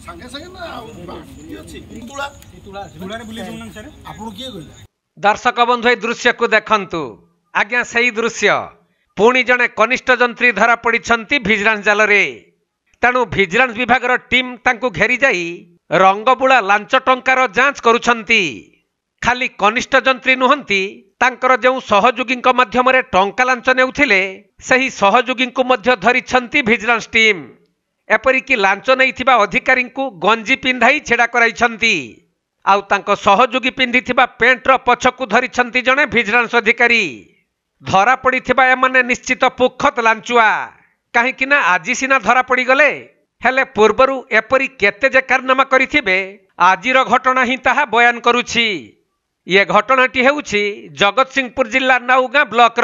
सांगे सांगे ना बाकी अछि तुला तुला रे बुली जोन सर आपन किए गइला दर्शक बंधु ए दृश्य को देखंतु आज्ञा सही दृश्य पुणी जने कनिष्ठ जंत्री धरा पड़िछंती भिजिलेंस जाल रे तेणु भिजिलेंस विभाग टीम तांको घेरी जाई रंगबुला लांच टंकार जांच करुछंती खाली कनिष्ठ जंत्री नुहंती तांकर जो सहयोगी माध्यम टंका लांच नेउथिले सही सहयोगी को मध्य धरिछंती भिजिलेंस टीम एपरिकी लांच नैथिबा अधिकारी को गंजी पिंधाई छेड़ा कराइछंती आउ तांको सहयोगी पिंधिथिबा पेंटर पछकु धरिछंती जणे भिजिलेंस अधिकारी धरा पड़िथिबा एमाने निश्चित पुखत लांचुआ काहेकि ना आजि सिना धरा पड़ी गले हेले पूर्वरु एपरि केते जे कारनामा करिथिबे आजिर घटना ही ताहा बयान करुछि ये घटनाटी हेउछि जगतसिंहपुर जिला नाउगां ब्लॉक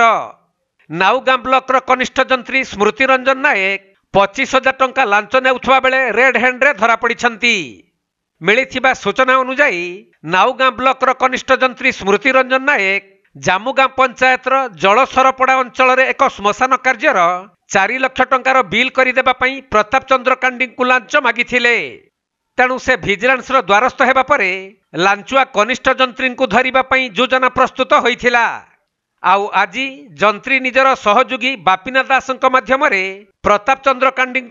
रो कनिष्ठ जंत्री स्मृति रंजन नायक 25,000 टंका लांच नेउथबा बेले रेड हैंड रे धरा पड़िछंती मिलिथिबा सूचना अनुसार नाउगां ब्लॉक रो कनिष्ठ जंत्री स्मृति रंजन नायक जामुगां पंचायत रो जलसरपड़ा अंचल रे एक श्मशान कार्यर 4 लाख टंकार बिल करिदेबा पई प्रताप चंद्र कांडी को लांच मागिथिले तेणु से भिजिलेंस रो द्वारस्थ हेबा परे लांचुआ कनिष्ठ जंत्री को धरिबा पई योजना प्रस्तुत होइथिला आउ आजी जंत्री निजर सहयोगी बापिना दास माध्यम प्रताप चंद्र कांडी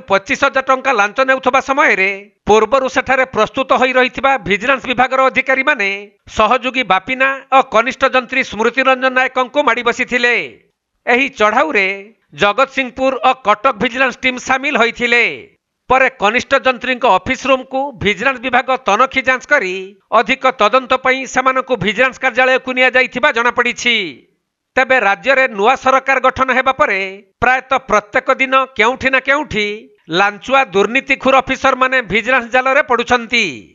25,000 टंका लांच नेउथबा समय रे पूर्वरु सेठारे प्रस्तुत होई रहिथिबा भिजिलेंस विभाग अधिकारी माने सहयोगी बापिना और कनिष्ठ जंत्री स्मृति रंजन नायक को माड़ी बसिथिले एही चढ़ाऊ रे जगतसिंहपुर और कटक भिजिलेंस टीम सामिल होइथिले परे कनिष्ठ जंत्री ऑफिस रूम को भिजिलेंस विभाग तनखी जांच करी अधिक तदंत पई सेमानकु भिजिलेंस कार्यालय को निया जाइथिबा जणा पड़िछि तेबे राज्य रे नुआ सरकार गठन हेबा परे प्रायतः प्रत्येक दिन केउठी ना केउठी लांचुआ दुर्नीतिखोर ऑफिसर माने भिजिलेंस जाल रे पडुछंती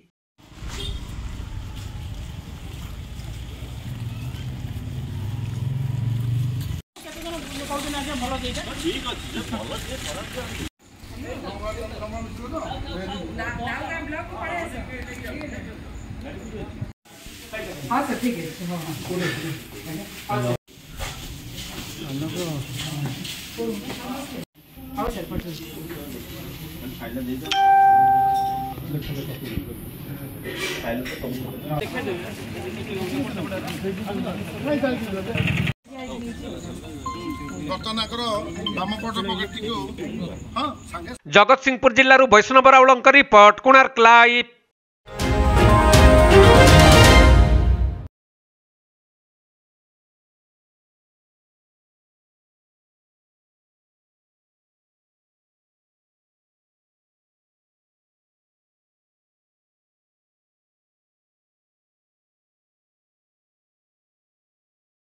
हाँ सर ठीक है हाँ सर जगतसिंहपुर जिल्लारू वैष्णव राउलଙ୍କ रिपोर्ट कोणार्क लाइव।